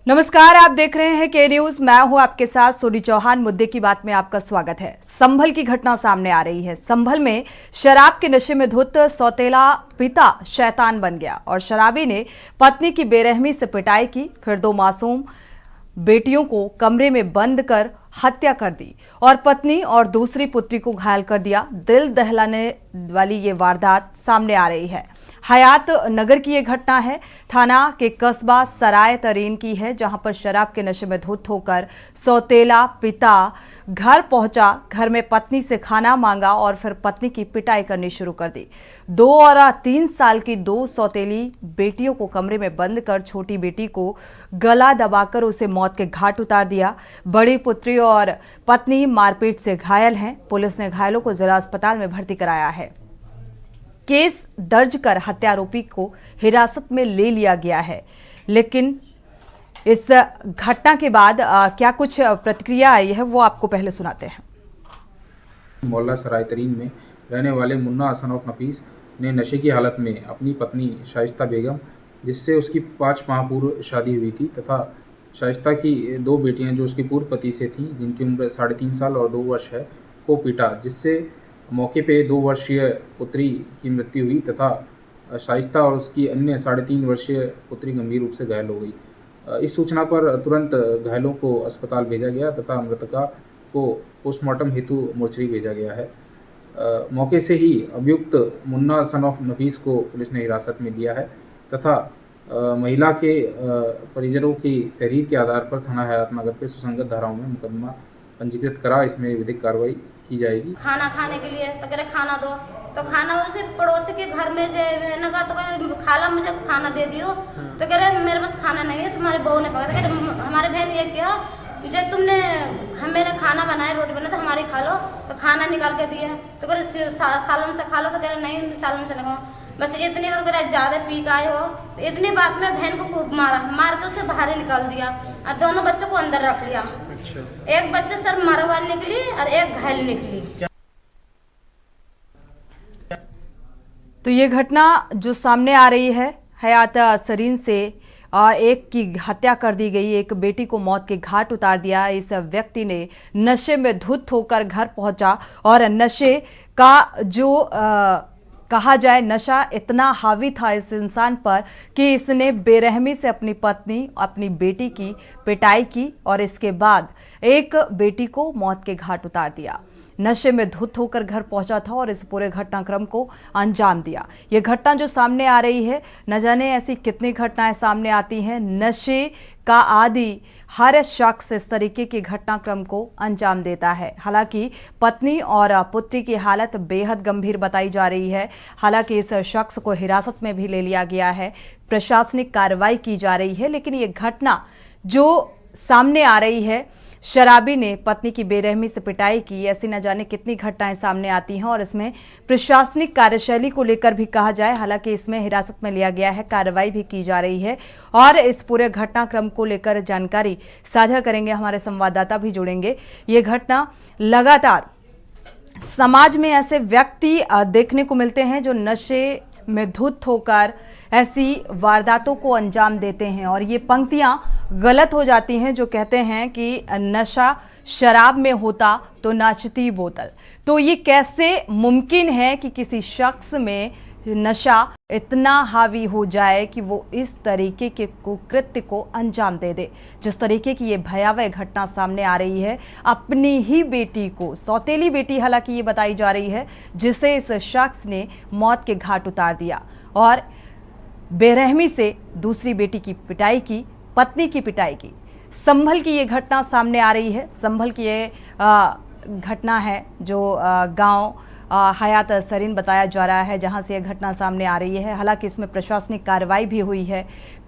नमस्कार, आप देख रहे हैं के न्यूज। मैं हूं आपके साथ सोनी चौहान। मुद्दे की बात में आपका स्वागत है। संभल की घटना सामने आ रही है। संभल में शराब के नशे में धुत सौतेला पिता शैतान बन गया और शराबी ने पत्नी की बेरहमी से पिटाई की, फिर दो मासूम बेटियों को कमरे में बंद कर हत्या कर दी और पत्नी और दूसरी पुत्री को घायल कर दिया। दिल दहलाने वाली ये वारदात सामने आ रही है। हयात नगर की ये घटना है। थाना के कस्बा सराय तरीन की है, जहां पर शराब के नशे में धुत होकर सौतेला पिता घर पहुंचा। घर में पत्नी से खाना मांगा और फिर पत्नी की पिटाई करनी शुरू कर दी। 2 और 3 साल की 2 सौतेली बेटियों को कमरे में बंद कर छोटी बेटी को गला दबाकर उसे मौत के घाट उतार दिया। बड़ी पुत्री और पत्नी मारपीट से घायल हैं। पुलिस ने घायलों को जिला अस्पताल में भर्ती कराया है। केस दर्ज कर हत्यारोपी को हिरासत में ले लिया गया है। लेकिन इस घटना के बाद क्या कुछ प्रतिक्रिया आई है, वो आपको पहले सुनाते हैं। मोहल्ला सराय तरीन में रहने वाले मुन्ना हसन और नफीस ने नशे की हालत में अपनी पत्नी शाइस्ता बेगम, जिससे उसकी 5 माह पूर्व शादी हुई थी, तथा शाइस्ता की 2 बेटियां जो उसके पूर्व पति से थीं, जिनकी उम्र 3.5 साल और 2 वर्ष है, को पीटा, जिससे मौके पे 2 वर्षीय पुत्री की मृत्यु हुई तथा शाइस्ता और उसकी अन्य 3.5 वर्षीय पुत्री गंभीर रूप से घायल हो गई। इस सूचना पर तुरंत घायलों को अस्पताल भेजा गया तथा मृतका को पोस्टमार्टम हेतु मोर्चरी भेजा गया है। मौके से ही अभियुक्त मुन्ना सन ऑफ नफीस को पुलिस ने हिरासत में लिया है तथा महिला के परिजनों की तहरीर के आधार पर थाना हयात नगर पे सुसंगत धाराओं में मुकदमा पंजीकृत करा। इसमें विधिक कार्रवाई की जाएगी। खाना खाने के लिए तो कह रहे खाना दो, तो खाना उसे पड़ोसी के घर में जो कहा तो खाला मुझे खाना दे दियो, तो कह रहे मेरे पास खाना नहीं है, तुम्हारे बहू ने पकड़ा। हमारे बहन ये किया, जब तुमने मेरे खाना बनाए, रोटी बनाए, तो हमारी खा लो, तो खाना निकाल के दिया, तो कह रहे सालन से खा लो, तो कह रहे नहीं सालन से नहीं। बस इतने कर ज़्यादा पी के आए हो, तो इतनी बात में बहन को खूब मार के उसे बाहर निकाल दिया और दोनों बच्चों को अंदर रख लिया। अच्छा। एक बच्चे सर मरवा निकली और एक घायल निकली। तो ये घटना जो सामने आ रही है, हयात सरीन से एक की हत्या कर दी गई, एक बेटी को मौत के घाट उतार दिया। इस व्यक्ति ने नशे में धुत होकर घर पहुंचा और नशे का जो कहा जाए, नशा इतना हावी था इस इंसान पर कि इसने बेरहमी से अपनी पत्नी, अपनी बेटी की पिटाई की और इसके बाद एक बेटी को मौत के घाट उतार दिया। नशे में धुत होकर घर पहुंचा था और इस पूरे घटनाक्रम को अंजाम दिया। ये घटना जो सामने आ रही है, न जाने ऐसी कितनी घटनाएं सामने आती हैं। नशे का आदि हर शख्स इस तरीके के घटनाक्रम को अंजाम देता है। हालांकि पत्नी और पुत्री की हालत बेहद गंभीर बताई जा रही है। हालांकि इस शख्स को हिरासत में भी ले लिया गया है, प्रशासनिक कार्रवाई की जा रही है। लेकिन ये घटना जो सामने आ रही है, शराबी ने पत्नी की बेरहमी से पिटाई की, ऐसी न जाने कितनी घटनाएं सामने आती हैं और इसमें प्रशासनिक कार्यशैली को लेकर भी कहा जाए। हालांकि इसमें हिरासत में लिया गया है, कार्रवाई भी की जा रही है और इस पूरे घटनाक्रम को लेकर जानकारी साझा करेंगे, हमारे संवाददाता भी जुड़ेंगे। ये घटना लगातार समाज में ऐसे व्यक्ति देखने को मिलते हैं जो नशे में धुत होकर ऐसी वारदातों को अंजाम देते हैं और ये पंक्तियां गलत हो जाती हैं जो कहते हैं कि नशा शराब में होता तो नाचती बोतल। तो ये कैसे मुमकिन है कि किसी शख्स में नशा इतना हावी हो जाए कि वो इस तरीके के कुकृत्य को अंजाम दे दे। जिस तरीके की ये भयावह घटना सामने आ रही है, अपनी ही बेटी को, सौतेली बेटी हालांकि ये बताई जा रही है, जिसे इस शख्स ने मौत के घाट उतार दिया और बेरहमी से दूसरी बेटी की पिटाई की, पत्नी की पिटाई की। संभल की ये घटना सामने आ रही है। संभल की ये घटना है जो गांव हयात सरीन बताया जा रहा है, जहां से यह घटना सामने आ रही है। हालांकि इसमें प्रशासनिक कार्रवाई भी हुई है।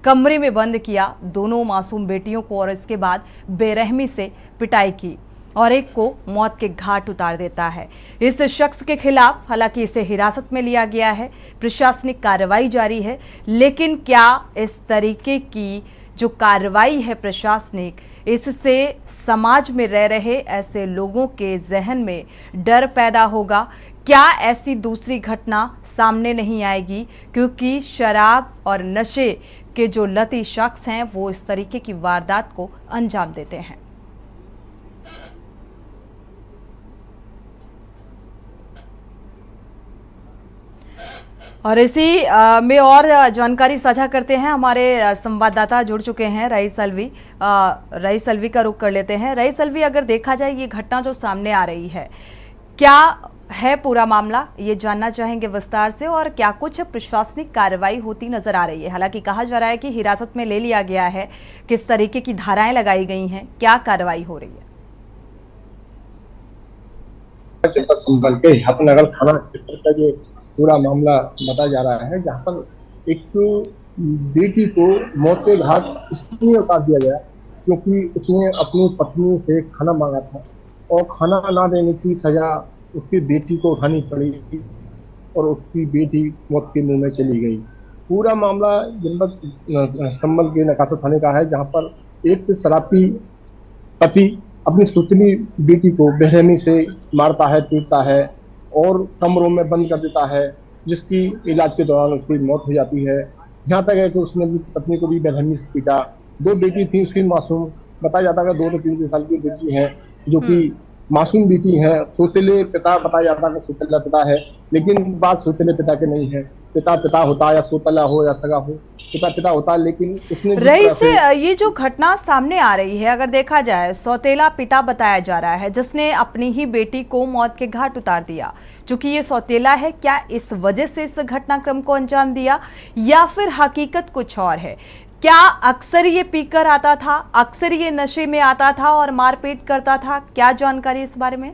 कमरे में बंद किया दोनों मासूम बेटियों को और इसके बाद बेरहमी से पिटाई की और एक को मौत के घाट उतार देता है। इस शख्स के खिलाफ हालांकि इसे हिरासत में लिया गया है, प्रशासनिक कार्रवाई जारी है। लेकिन क्या इस तरीके की जो कार्रवाई है प्रशासनिक, इससे समाज में रह रहे ऐसे लोगों के जहन में डर पैदा होगा? क्या ऐसी दूसरी घटना सामने नहीं आएगी, क्योंकि शराब और नशे के जो लती शख्स हैं वो इस तरीके की वारदात को अंजाम देते हैं। और इसी में और जानकारी साझा करते हैं, हमारे संवाददाता जुड़ चुके हैं रईस अलवी। रईस अलवी का रुख कर लेते हैं। रईस अलवी, अगर देखा जाए ये घटना जो सामने आ रही है, क्या है पूरा मामला, ये जानना चाहेंगे विस्तार से, और क्या कुछ प्रशासनिक कार्रवाई होती नजर आ रही है? हालांकि कहा जा रहा है कि हिरासत में ले लिया गया है, किस तरीके की धाराएं लगाई गई हैं, क्या कार्रवाई हो रही है? संभल के हपनगर थाना क्षेत्र का ये पूरा मामला बताया जा रहा है, जहाँ पर एक बेटी को मौत के घाट इसलिए उतार दिया गया क्योंकि उसने अपनी पत्नी से खाना मांगा था और खाना ना देने की सजा उसकी बेटी को उठानी पड़ी और उसकी बेटी मौत के मुंह में चली गई। पूरा मामला जनपद संभल के नकासा थाने का है, जहाँ पर एक शराबी पति अपनी सुतली बेटी को बेरहमी से मारता है, पीटता है और कमरों में बंद कर देता है, जिसकी इलाज के दौरान उसकी मौत हो जाती है। यहाँ तक है कि उसने अपनी पत्नी को भी बेरहमी से पीटा। 2 बेटी थी उसकी मासूम, बताया जाता है 2 से 3 साल की बेटी है जो कि मासूम बेटी है। सौतेले पिता बताया जाता है, सौतेला पिता है, लेकिन बात सौतेले पिता के नहीं है। पिता होता या सौतेला हो या सगा हो, पिता होता, लेकिन उसने रईस, ये जो घटना सामने आ रही है, अगर देखा जाए सौतेला पिता बताया जा रहा है जिसने अपनी ही बेटी को मौत के घाट उतार दिया। चूंकि ये सौतेला है, क्या इस वजह से इस घटनाक्रम को अंजाम दिया या फिर हकीकत कुछ और है? क्या अक्सर ये पीकर आता था, अक्सर ये नशे में आता था और मारपीट करता था? क्या जानकारी इस बारे में?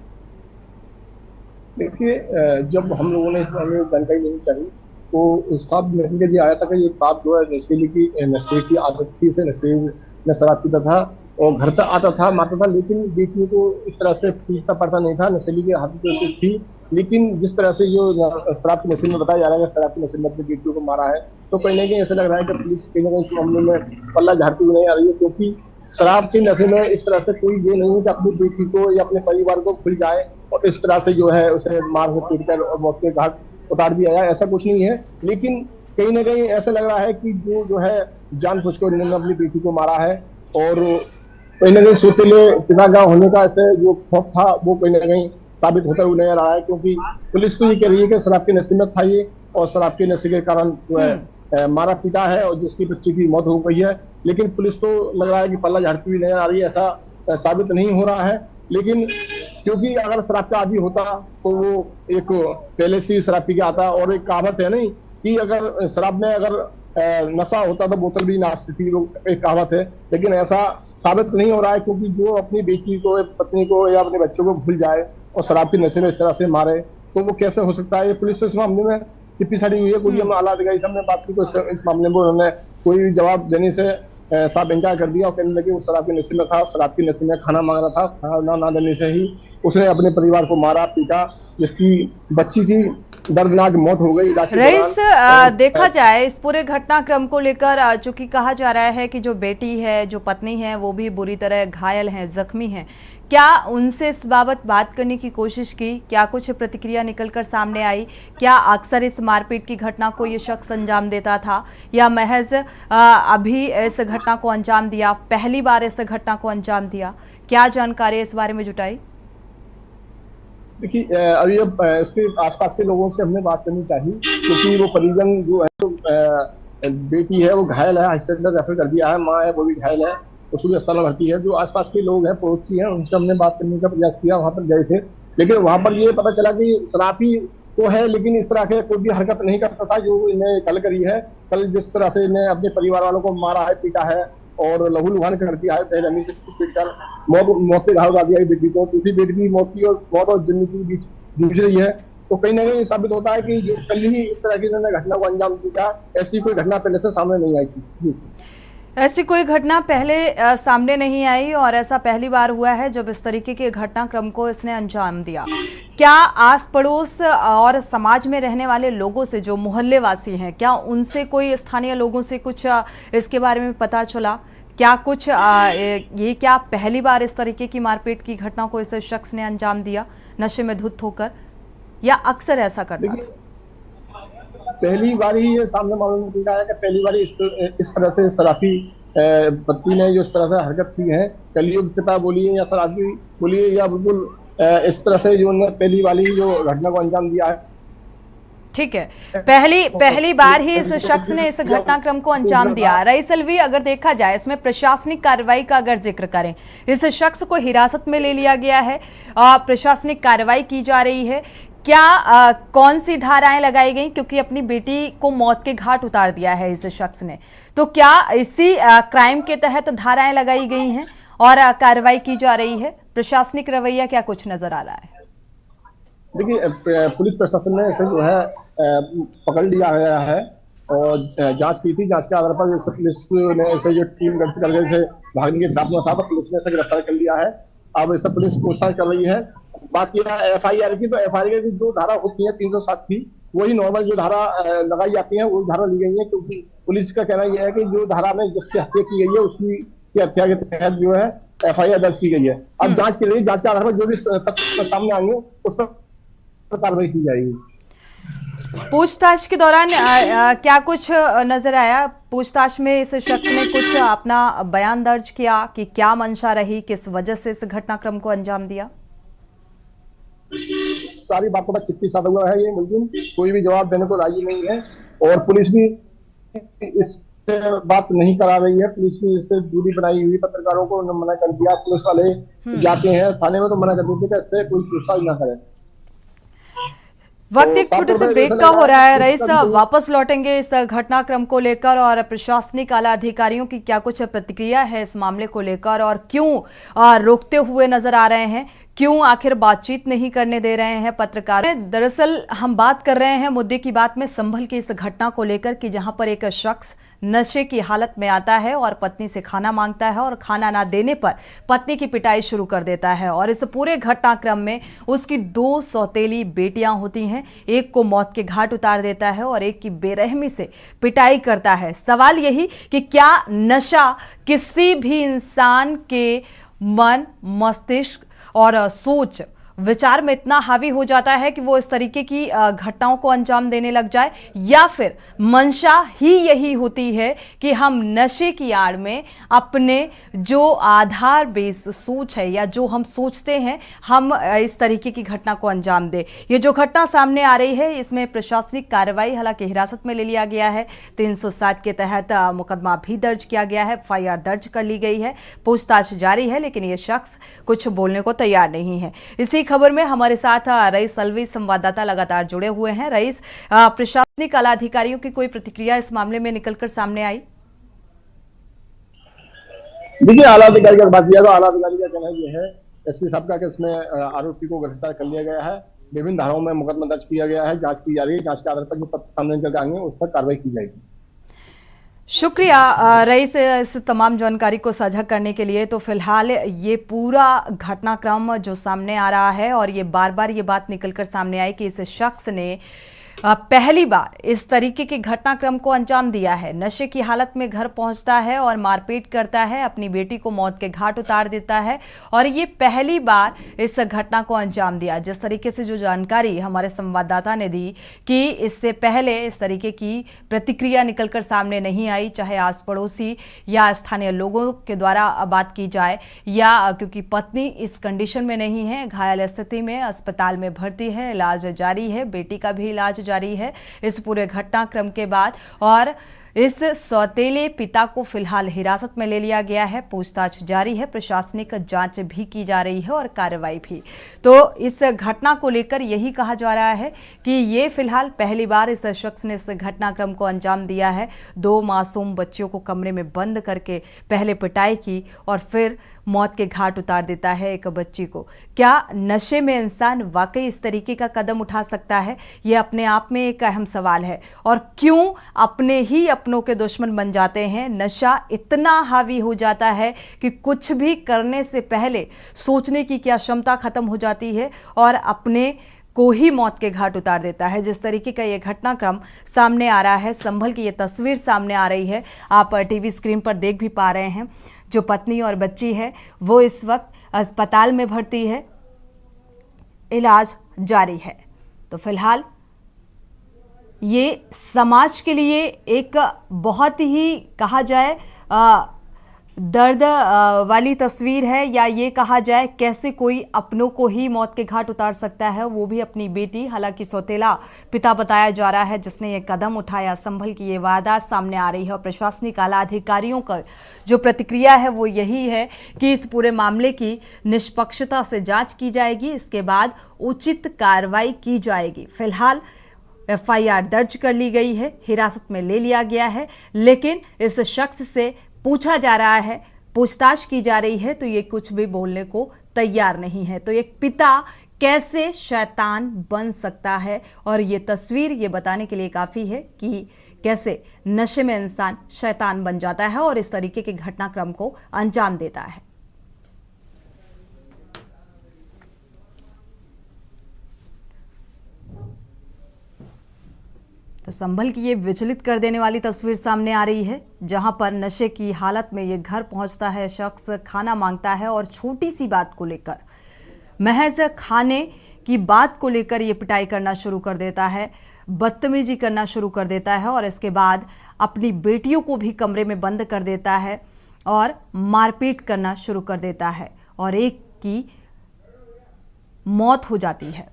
देखिए, जब हम लोगों ने इस बारे में जानकारी नहीं चाहिए तो साहब नतीजे आया था कि ये बाप जो है नशे की आदत थी, उसे नशे में शराब पीता था और घर तक आता था, मारता था, लेकिन बेटी को इस तरह से पीटता पड़ता नहीं था। नशेली की आदत थी, लेकिन जिस तरह से जो शराब के नशे में बताया जा रहा है, शराब के नशे में अपनी बेटियों को मारा है, तो कहीं ना कहीं ऐसा लग रहा है कि पुलिस कहीं ना कहीं इस मामले में पल्ला झाड़ती हुई नहीं आ रही है, क्योंकि शराब के नशे में इस तरह से कोई ये नहीं है कि अपनी बेटी को या अपने परिवार को खुल जाए और इस तरह से जो है उसे मार के पीट कर और मौत के घाट उतार दिया जाए, ऐसा कुछ नहीं है। लेकिन कहीं ना कहीं ऐसा लग रहा है कि जो है जानबूझकर इन्होंने अपनी बेटी को मारा है और कहीं ना कहीं सौतेले पिता का होने का ऐसे जो खौफ था वो कहीं ना कहीं साबित होता हुआ नजर आ रहा है, क्योंकि पुलिस तो ये कह रही है कि शराब के नशे में था ये और शराब के नशे के कारण जो है मारा पीटा है और जिसकी बच्ची की मौत हो गई है। लेकिन पुलिस तो लग रहा है कि पल्ला झाड़ती हुई नजर आ रही है, ऐसा साबित नहीं हो रहा है। लेकिन क्योंकि अगर शराब का आदि होता तो वो एक पहले से ही शराब पी के आता, और एक कहावत है नहीं कि अगर शराब में अगर नशा होता तो बोतल भी नाचती थी, एक कहावत है। लेकिन ऐसा साबित नहीं हो रहा है, क्योंकि जो अपनी बेटी को, पत्नी को या अपने बच्चों को भूल जाए और शराब के नशे में इस तरह से मारे, तो वो कैसे हो सकता है? ये पुलिस तो इस मामले में चिप्पी साड़ी हुई है। कोई हम आला अधिकारी सामने बात की तो इस मामले में उन्होंने कोई जवाब देने से साफ इनकार कर दिया और कहने लगे वो शराब के नशे में था, शराब के नशे में खाना मांग रहा था, खाना ना देने से ही उसने अपने परिवार को मारा पीटा, जिसकी बच्ची की दर्दनाक मौत हो गई। रईस, देखा जाए इस पूरे घटनाक्रम को लेकर, चूंकि कहा जा रहा है कि जो बेटी है, जो पत्नी है, वो भी बुरी तरह घायल हैं, जख्मी हैं, क्या उनसे इस बाबत बात करने की कोशिश की? क्या कुछ प्रतिक्रिया निकलकर सामने आई? क्या अक्सर इस मारपीट की घटना को ये शख्स अंजाम देता था या महज अभी इस घटना को अंजाम दिया, पहली बार इस घटना को अंजाम दिया? क्या जानकारी इस बारे में जुटाई? देखिए, अभी अब इसके आसपास के लोगों से हमने बात करनी चाहिए, क्योंकि वो परिजन जो है तो बेटी है वो घायल है, हॉस्पिटल रेफर कर दिया है, माँ है वो भी घायल है, उसको भी अस्पताल में भर्ती है। जो आसपास के लोग हैं, पड़ोसी हैं, उनसे हमने बात करने का प्रयास किया, वहाँ पर गए थे, लेकिन वहाँ पर ये पता चला कि शराबी तो है लेकिन इस तरह के कोई भी हरकत नहीं करता था जो इन्हें कल करी है। कल जिस तरह से इन्हें अपने परिवार वालों को मारा है, पीटा है और लहूलुहान कर दिया है, बेरहमी से पीट कर मौत पे घाव उड़ा दिया है बेटी को, दूसरी बेटी की मौत और जिंदगी के बीच जूझ रही है, तो कहीं ना कहीं साबित होता है कि जो कल ही इस तरह की घटना को अंजाम दिया, ऐसी कोई घटना पहले से सामने नहीं आई थी। जी, ऐसी कोई घटना पहले सामने नहीं आई और ऐसा पहली बार हुआ है जब इस तरीके के घटनाक्रम को इसने अंजाम दिया। क्या आस पड़ोस और समाज में रहने वाले लोगों से, जो मोहल्ले वासी हैं, क्या उनसे, कोई स्थानीय लोगों से कुछ इसके बारे में पता चला? क्या कुछ ये क्या पहली बार इस तरीके की मारपीट की घटना को इस शख्स ने अंजाम दिया नशे में धुत होकर? या अक्सर ऐसा करता था? पहली बार ही ये सामने मालूम निकला है कि पहली बार इस तरह से शराफी पत्नी ने जो इस तरह से हरकत की है, कलयुग पिता बोलिए या शराफी बोलिए या बिल्कुल इस तरह से जो उन्होंने पहली वाली जो घटना को अंजाम दिया है। ठीक है, पहली बार ही इस शख्स ने इस घटनाक्रम को अंजाम दिया। रईस अलवी, अगर देखा जाए इसमें प्रशासनिक कार्रवाई का अगर जिक्र करें, इस शख्स को हिरासत में ले लिया गया है, प्रशासनिक कार्रवाई की जा रही है, क्या कौन सी धाराएं लगाई गई? क्योंकि अपनी बेटी को मौत के घाट उतार दिया है इस शख्स ने, तो क्या इसी क्राइम के तहत धाराएं लगाई गई हैं और कार्रवाई की जा रही है? प्रशासनिक रवैया क्या कुछ नजर आ रहा है? देखिए, पुलिस प्रशासन ने इसे जो है पकड़ लिया गया है और जांच की थी। जांच के आधार पर पुलिस ने इसे जो टीम गठित करके इसे भागने के खिलाफ में था, तो पुलिस ने इसे गिरफ्तार कर लिया है। अब इससे पुलिस पूछताछ कर रही है। बात किया FIR की, तो FIR की जो धारा होती है 307 की, वही नॉर्मल जो धारा लगाई जाती है वो धारा ली गई है, क्योंकि पुलिस का कहना यह है कि जो धारा में जिसकी हत्या की गई है उसी की हत्या के तहत जो है FIR दर्ज की गई है। अब जांच के लिए, जांच के आधार पर जो भी तथ्य सामने आएंगे उस पर कार्रवाई की जाएगी। पूछताछ के दौरान क्या कुछ नजर आया? पूछताछ में इस शख्स ने कुछ अपना बयान दर्ज किया कि क्या मंशा रही, किस वजह से इस घटनाक्रम को अंजाम दिया? सारी बातों पर चिट्ठी साधा हुआ है ये, बिल्कुल कोई भी जवाब देने को राजी नहीं है और पुलिस भी इससे बात नहीं करा रही है। पुलिस भी इससे दूरी बनाई हुई, पत्रकारों को मना कर दिया। पुलिस वाले जाते हैं थाने में तो मना कर देते हैं इससे कोई पूछताछ ना करे। वक्त एक छोटे से ब्रेक का हो रहा है। रईस, वापस लौटेंगे इस घटनाक्रम को लेकर और प्रशासनिक आला अधिकारियों की क्या कुछ प्रतिक्रिया है इस मामले को लेकर और क्यों रोकते हुए नजर आ रहे हैं, क्यों आखिर बातचीत नहीं करने दे रहे हैं पत्रकार? दरअसल हम बात कर रहे हैं मुद्दे की बात में संभल की इस घटना को लेकर कि जहां पर एक शख्स नशे की हालत में आता है और पत्नी से खाना मांगता है और खाना ना देने पर पत्नी की पिटाई शुरू कर देता है और इस पूरे घटनाक्रम में उसकी 2 सौतेली बेटियां होती हैं। एक को मौत के घाट उतार देता है और एक की बेरहमी से पिटाई करता है। सवाल यही कि क्या नशा किसी भी इंसान के मन, मस्तिष्क और सोच विचार में इतना हावी हो जाता है कि वो इस तरीके की घटनाओं को अंजाम देने लग जाए, या फिर मंशा ही यही होती है कि हम नशे की आड़ में अपने जो आधार बेस सोच है या जो हम सोचते हैं हम इस तरीके की घटना को अंजाम दे। ये जो घटना सामने आ रही है इसमें प्रशासनिक कार्रवाई, हालांकि हिरासत में ले लिया गया है, 307 के तहत मुकदमा भी दर्ज किया गया है, FIR दर्ज कर ली गई है, पूछताछ जारी है, लेकिन ये शख्स कुछ बोलने को तैयार नहीं है। इसी खबर में हमारे साथ रईस अलवी संवाददाता लगातार जुड़े हुए हैं। रईस, प्रशासनिक आला अधिकारियों की कोई प्रतिक्रिया इस मामले में निकलकर सामने आई? देखिए, आला अधिकारी की बात किया तो आला अधिकारी का कहना यह है, SP साहब का, कि इसमें आरोपी को गिरफ्तार कर लिया गया है, विभिन्न धाराओं में मुकदमा दर्ज किया गया है, जांच की जा रही है। जांच के आधार पर जो तथ्य सामने निकल आएंगे उस पर कार्रवाई की जाएगी। शुक्रिया रईस इस तमाम जानकारी को साझा करने के लिए। तो फिलहाल ये पूरा घटनाक्रम जो सामने आ रहा है और ये बार बार ये बात निकलकर सामने आई कि इस शख्स ने पहली बार इस तरीके के घटनाक्रम को अंजाम दिया है। नशे की हालत में घर पहुंचता है और मारपीट करता है, अपनी बेटी को मौत के घाट उतार देता है और ये पहली बार इस घटना को अंजाम दिया। जिस तरीके से जो जानकारी हमारे संवाददाता ने दी कि इससे पहले इस तरीके की प्रतिक्रिया निकलकर सामने नहीं आई, चाहे आस पड़ोसी या स्थानीय लोगों के द्वारा बात की जाए या क्योंकि पत्नी इस कंडीशन में नहीं है, घायल स्थिति में अस्पताल में भर्ती है, इलाज जारी है, बेटी का भी इलाज जारी है इस पूरे घटनाक्रम के बाद। और इस सौतेले पिता को फिलहाल हिरासत में ले लिया गया है, पूछताछ जारी है, प्रशासनिक जांच भी की जा रही है और कार्रवाई भी। तो इस घटना को लेकर यही कहा जा रहा है कि ये फिलहाल पहली बार इस शख्स ने इस घटनाक्रम को अंजाम दिया है। 2 मासूम बच्चियों को कमरे में बंद करके पहले पिटाई की और फिर मौत के घाट उतार देता है एक बच्ची को। क्या नशे में इंसान वाकई इस तरीके का कदम उठा सकता है? ये अपने आप में एक अहम सवाल है। और क्यों अपने ही अपनों के दुश्मन बन जाते हैं? नशा इतना हावी हो जाता है कि कुछ भी करने से पहले सोचने की क्या क्षमता खत्म हो जाती है और अपने को ही मौत के घाट उतार देता है। जिस तरीके का ये घटनाक्रम सामने आ रहा है, संभल की ये तस्वीर सामने आ रही है, आप टीवी स्क्रीन पर देख भी पा रहे हैं। जो पत्नी और बच्ची है वो इस वक्त अस्पताल में भर्ती है, इलाज जारी है। तो फिलहाल ये समाज के लिए एक बहुत ही कहा जाए दर्द वाली तस्वीर है, या ये कहा जाए कैसे कोई अपनों को ही मौत के घाट उतार सकता है, वो भी अपनी बेटी। हालांकि सौतेला पिता बताया जा रहा है जिसने ये कदम उठाया। संभल की ये वारदात सामने आ रही है और प्रशासनिक आला अधिकारियों का जो प्रतिक्रिया है वो यही है कि इस पूरे मामले की निष्पक्षता से जांच की जाएगी, इसके बाद उचित कार्रवाई की जाएगी। फिलहाल FIR दर्ज कर ली गई है, हिरासत में ले लिया गया है, लेकिन इस शख्स से पूछा जा रहा है, पूछताछ की जा रही है, तो ये कुछ भी बोलने को तैयार नहीं है। तो एक पिता कैसे शैतान बन सकता है, और ये तस्वीर ये बताने के लिए काफ़ी है कि कैसे नशे में इंसान शैतान बन जाता है और इस तरीके के घटनाक्रम को अंजाम देता है। तो संभल की ये विचलित कर देने वाली तस्वीर सामने आ रही है, जहां पर नशे की हालत में ये घर पहुंचता है, शख्स खाना मांगता है और छोटी सी बात को लेकर, महज खाने की बात को लेकर ये पिटाई करना शुरू कर देता है, बदतमीजी करना शुरू कर देता है और इसके बाद अपनी बेटियों को भी कमरे में बंद कर देता है और मारपीट करना शुरू कर देता है और एक की मौत हो जाती है।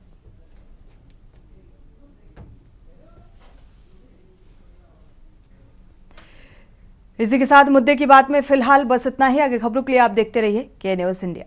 इसी के साथ मुद्दे की बात में फिलहाल बस इतना ही। आगे खबरों के लिए आप देखते रहिए के न्यूज़ इंडिया।